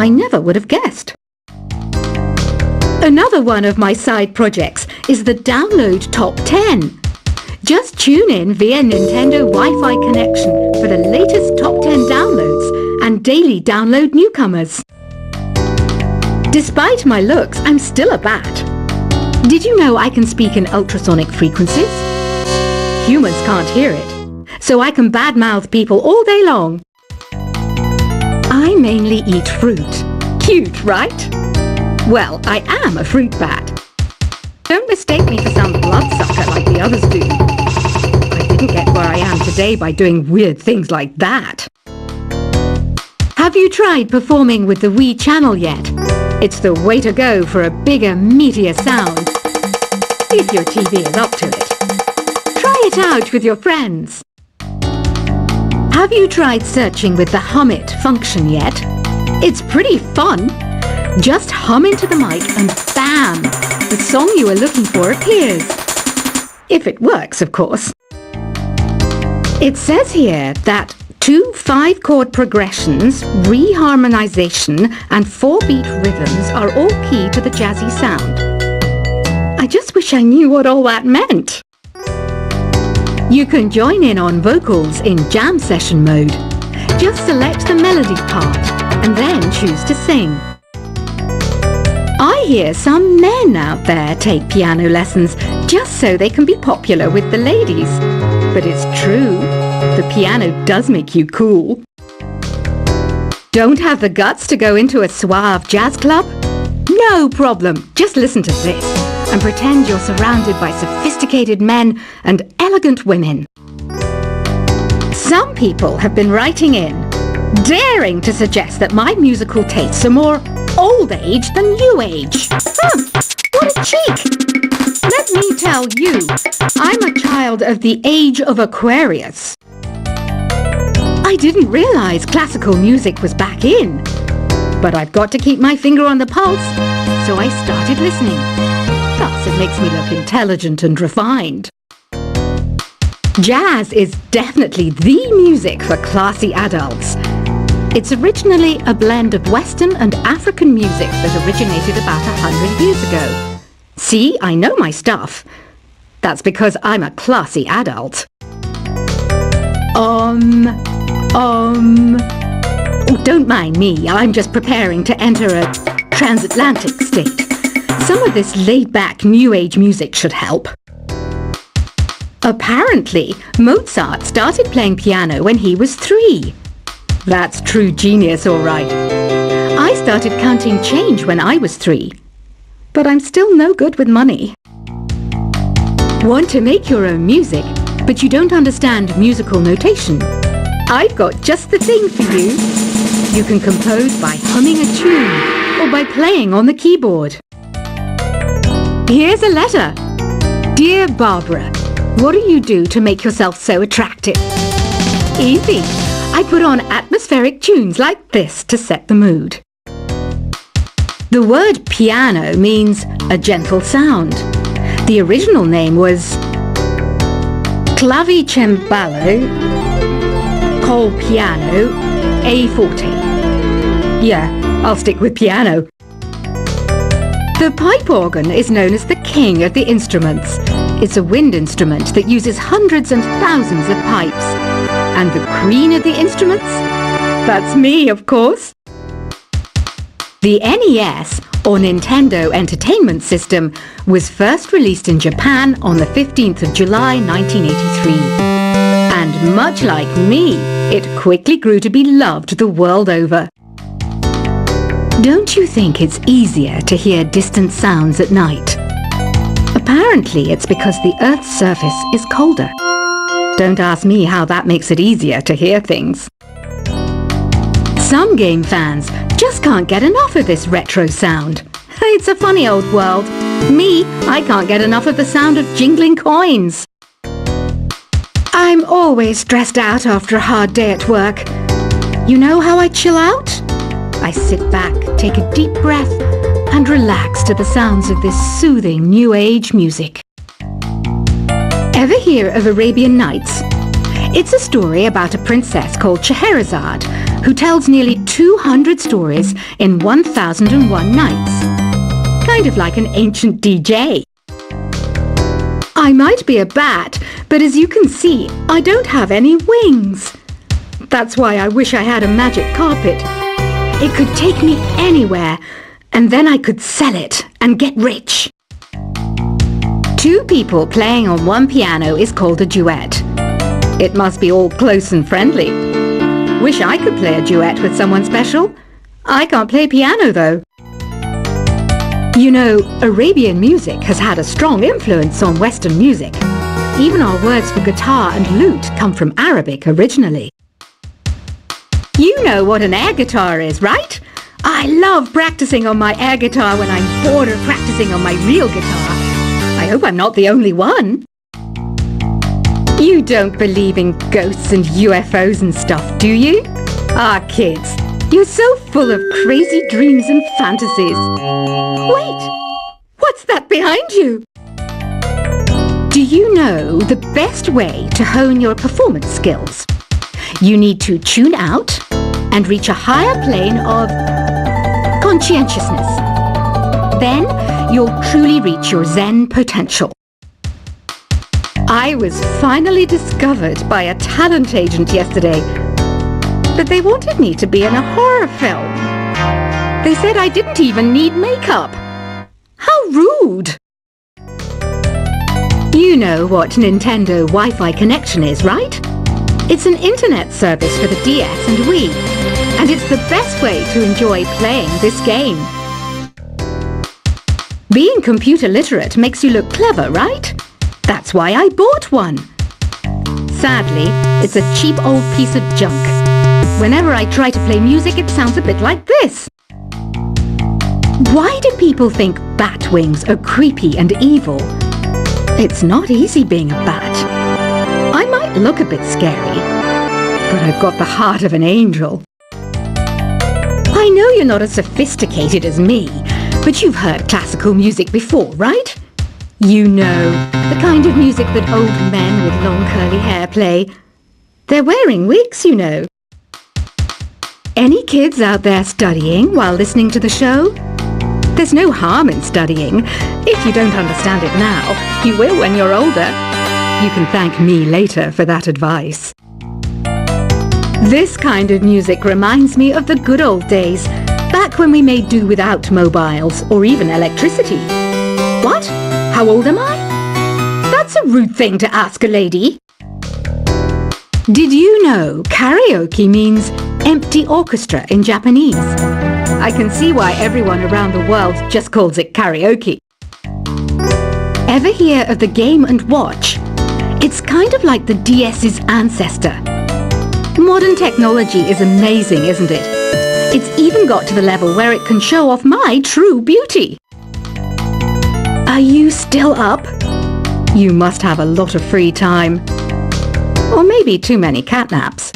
I never would have guessed. Another one of my side projects is the Download Top 10. Just tune in via Nintendo Wi-Fi connection for the latest Top 10 downloads and daily download newcomers. Despite my looks, I'm still a bat. Did you know I can speak in ultrasonic frequencies? Humans can't hear it, so I can badmouth people all day long. I mainly eat fruit. Cute, right? Well, I am a fruit bat. Don't mistake me for some bloodsucker like the others do. I didn't get where I am today by doing weird things like that. Have you tried performing with the Wii channel yet? It's the way to go for a bigger, meatier sound. If your TV is up to it. Try it out with your friends. Have you tried searching with the Hum It function yet? It's pretty fun. Just hum into the mic and bam! The song you are looking for appears. If it works, of course. It says here that 2 5-chord progressions, reharmonization and 4-beat rhythms are all key to the jazzy sound. I just wish I knew what all that meant. You can join in on vocals in jam session mode. Just select the melody part and then choose to sing. I hear some men out there take piano lessons just so they can be popular with the ladies. But it's true, the piano does make you cool. Don't have the guts to go into a suave jazz club? No problem, just listen to this and pretend you're surrounded by sophisticated men and elegant women. Some people have been writing in, daring to suggest that my musical tastes are more old age than new age. What a cheek! Let me tell you, I'm a child of the age of Aquarius. I didn't realize classical music was back in, but I've got to keep my finger on the pulse, so I started listening. Plus, it makes me look intelligent and refined. Jazz is definitely the music for classy adults. It's originally a blend of Western and African music that originated about 100 years ago. See, I know my stuff. That's because I'm a classy adult. Oh, don't mind me. I'm just preparing to enter a transatlantic state. Some of this laid-back New Age music should help. Apparently, Mozart started playing piano when he was 3. That's true genius, all right. I started counting change when I was 3. But I'm still no good with money. Want to make your own music, but you don't understand musical notation? I've got just the thing for you. You can compose by humming a tune or by playing on the keyboard. Here's a letter. Dear Barbara, what do you do to make yourself so attractive? Easy. I put on atmospheric tunes like this to set the mood. The word piano means a gentle sound. The original name was clavicembalo col piano a forte. Yeah, I'll stick with piano. The pipe organ is known as the king of the instruments. It's a wind instrument that uses hundreds and thousands of pipes. And the queen of the instruments? That's me, of course. The NES, or Nintendo Entertainment System, was first released in Japan on the 15th of July 1983. And much like me, it quickly grew to be loved the world over. Don't you think it's easier to hear distant sounds at night? Apparently, it's because the Earth's surface is colder. Don't ask me how that makes it easier to hear things. Some game fans just can't get enough of this retro sound. It's a funny old world. Me, I can't get enough of the sound of jingling coins. I'm always stressed out after a hard day at work. You know how I chill out? I sit back, take a deep breath, and relax to the sounds of this soothing New Age music. Ever hear of Arabian Nights? It's a story about a princess called Scheherazade, who tells nearly 200 stories in 1001 Nights. Kind of like an ancient DJ. I might be a bat, but as you can see, I don't have any wings. That's why I wish I had a magic carpet. It could take me anywhere, and then I could sell it and get rich. Two people playing on one piano is called a duet. It must be all close and friendly. Wish I could play a duet with someone special. I can't play piano though. You know, Arabian music has had a strong influence on Western music. Even our words for guitar and lute come from Arabic originally. You know what an air guitar is, right? I love practicing on my air guitar when I'm bored of practicing on my real guitar. I hope I'm not the only one. You don't believe in ghosts and UFOs and stuff, do you? Ah, kids, you're so full of crazy dreams and fantasies. Wait, what's that behind you? Do you know the best way to hone your performance skills? You need to tune out and reach a higher plane of conscientiousness. Then you'll truly reach your Zen potential. I was finally discovered by a talent agent yesterday, but they wanted me to be in a horror film. They said I didn't even need makeup. How rude! You know what Nintendo Wi-Fi connection is, right? It's an internet service for the DS and Wii, and it's the best way to enjoy playing this game. Being computer literate makes you look clever, right? That's why I bought one. Sadly, it's a cheap old piece of junk. Whenever I try to play music, it sounds a bit like this. Why do people think bat wings are creepy and evil? It's not easy being a bat. I might look a bit scary, but I've got the heart of an angel. I know you're not as sophisticated as me, but you've heard classical music before, right? You know, the kind of music that old men with long curly hair play. They're wearing wigs, you know. Any kids out there studying while listening to the show? There's no harm in studying. If you don't understand it now, you will when you're older. You can thank me later for that advice. This kind of music reminds me of the good old days, back when we made do without mobiles or even electricity. What? How old am I? That's a rude thing to ask a lady. Did you know karaoke means empty orchestra in Japanese? I can see why everyone around the world just calls it karaoke. Ever hear of the Game & Watch? It's kind of like the DS's ancestor. Modern technology is amazing, isn't it? It's even got to the level where it can show off my true beauty. Are you still up? You must have a lot of free time. Or maybe too many catnaps.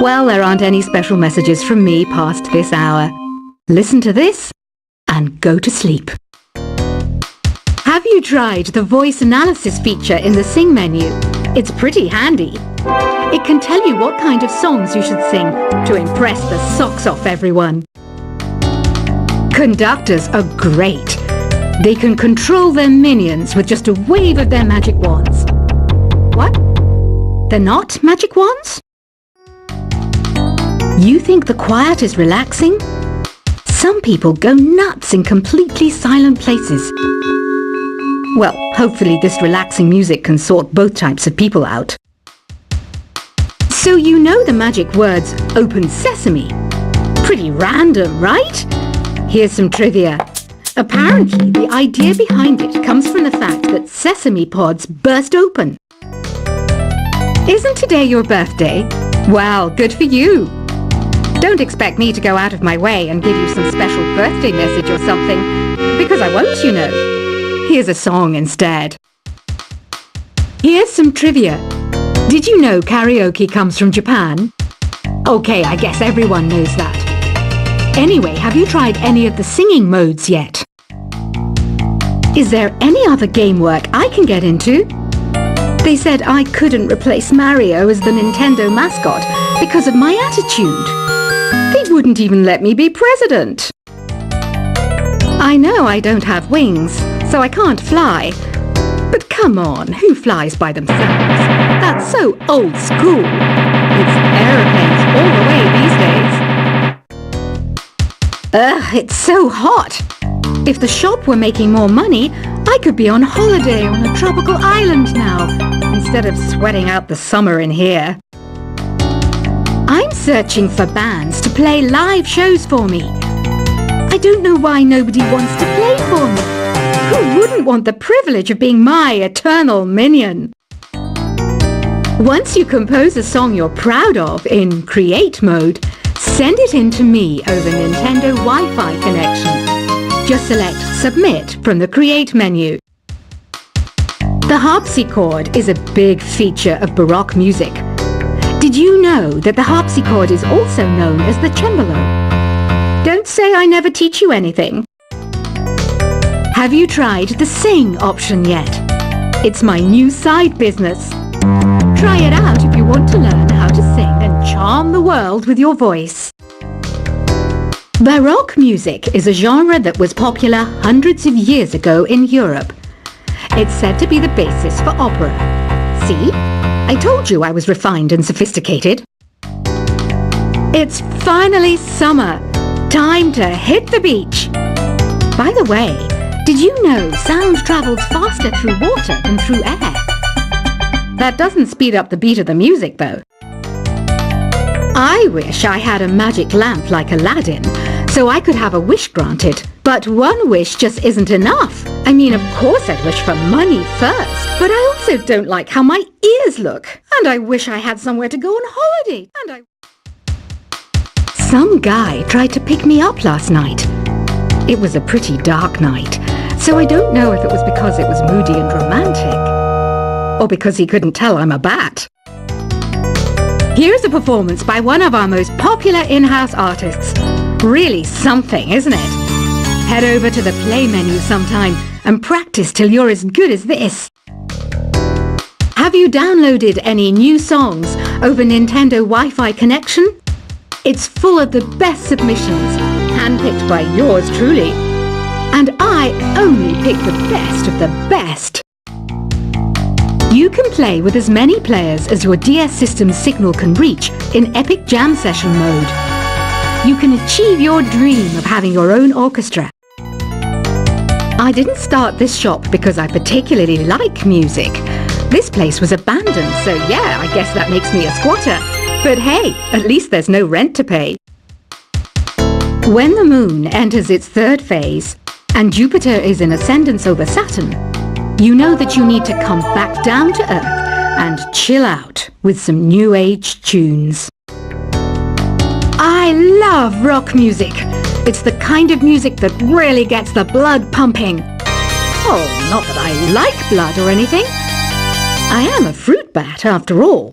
Well, there aren't any special messages from me past this hour. Listen to this and go to sleep. Have you tried the voice analysis feature in the Sing menu? It's pretty handy. It can tell you what kind of songs you should sing to impress the socks off everyone. Conductors are great. They can control their minions with just a wave of their magic wands. What? They're not magic wands? You think the quiet is relaxing? Some people go nuts in completely silent places. Well, hopefully this relaxing music can sort both types of people out. So you know the magic words "Open Sesame"? Pretty random, right? Here's some trivia. Apparently, the idea behind it comes from the fact that sesame pods burst open. Isn't today your birthday? Well, good for you. Don't expect me to go out of my way and give you some special birthday message or something, because I won't, you know. Here's a song instead. Here's some trivia. Did you know karaoke comes from Japan? Okay, I guess everyone knows that. Anyway, have you tried any of the singing modes yet? Is there any other game work I can get into? They said I couldn't replace Mario as the Nintendo mascot, because of my attitude. They wouldn't even let me be president. I know I don't have wings, so I can't fly. But come on, who flies by themselves? That's so old school. It's aeroplanes all the way these days. Ugh, it's so hot. If the shop were making more money, I could be on holiday on a tropical island now, instead of sweating out the summer in here. I'm searching for bands to play live shows for me. I don't know why nobody wants to play for me. Who wouldn't want the privilege of being my eternal minion? Once you compose a song you're proud of in create mode, send it in to me over Nintendo Wi-Fi connection. Just select Submit from the Create menu. The harpsichord is a big feature of Baroque music. Did you know that the harpsichord is also known as the cembalo? Don't say I never teach you anything. Have you tried the Sing option yet? It's my new side business. Try it out if you want to learn how to sing and charm the world with your voice. Baroque music is a genre that was popular hundreds of years ago in Europe. It's said to be the basis for opera. See? I told you I was refined and sophisticated. It's finally summer. Time to hit the beach. By the way, did you know sound travels faster through water than through air? That doesn't speed up the beat of the music, though. I wish I had a magic lamp like Aladdin, so I could have a wish granted. But one wish just isn't enough. I mean, of course I'd wish for money first, but I also don't like how my ears look. And I wish I had somewhere to go on holiday. Some guy tried to pick me up last night. It was a pretty dark night, so I don't know if it was because it was moody and romantic, or because he couldn't tell I'm a bat. Here's a performance by one of our most popular in-house artists. Really something, isn't it? Head over to the play menu sometime and practice till you're as good as this. Have you downloaded any new songs over Nintendo Wi-Fi connection? It's full of the best submissions, handpicked by yours truly. And I only pick the best of the best. You can play with as many players as your DS system's signal can reach in Epic Jam Session mode. You can achieve your dream of having your own orchestra. I didn't start this shop because I particularly like music. This place was abandoned, so yeah, I guess that makes me a squatter. But hey, at least there's no rent to pay. When the moon enters its third phase and Jupiter is in ascendance over Saturn, you know that you need to come back down to Earth and chill out with some new age tunes. I love rock music. It's the kind of music that really gets the blood pumping. Oh, not that I like blood or anything. I am a fruit bat after all.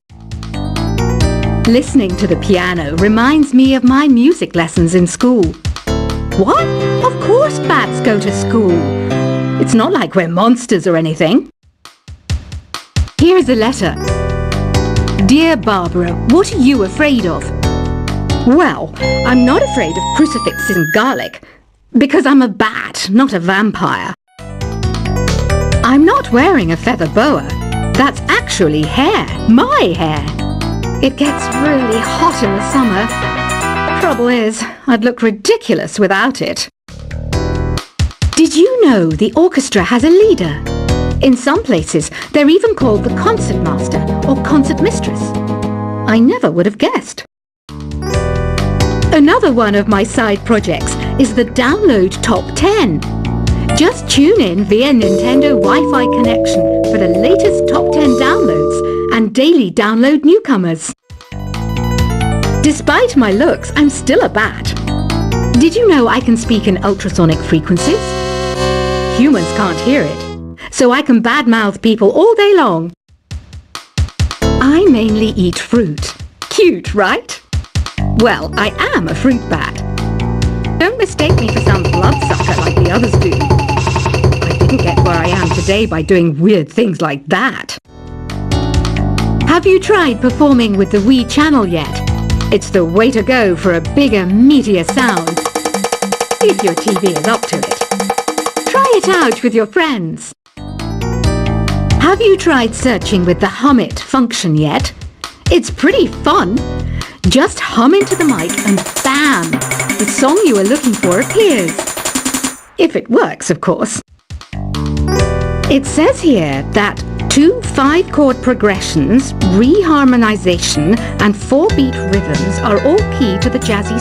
Listening to the piano reminds me of my music lessons in school. What? Of course bats go to school. It's not like we're monsters or anything. Here's a letter. Dear Barbara, what are you afraid of? Well, I'm not afraid of crucifixes and garlic, because I'm a bat, not a vampire. I'm not wearing a feather boa. That's actually hair, my hair. It gets really hot in the summer. Trouble is, I'd look ridiculous without it. Did you know the orchestra has a leader? In some places, they're even called the concertmaster or concertmistress. I never would have guessed. Another one of my side projects is the Download Top 10. Just tune in via Nintendo Wi-Fi connection for the latest Top 10 downloads and daily download newcomers. Despite my looks, I'm still a bat. Did you know I can speak in ultrasonic frequencies? Humans can't hear it, so I can badmouth people all day long. I mainly eat fruit. Cute, right? Well, I am a fruit bat. Don't mistake me for some bloodsucker like the others do. I didn't get where I am today by doing weird things like that. Have you tried performing with the Wii channel yet? It's the way to go for a bigger, meatier sound. If your TV is up to it. Try it out with your friends. Have you tried searching with the Hum It function yet? It's pretty fun. Just hum into the mic and bam! The song you are looking for appears. If it works, of course. It says here that 2 5-chord progressions, reharmonization and 4-beat rhythms are all key to the jazzy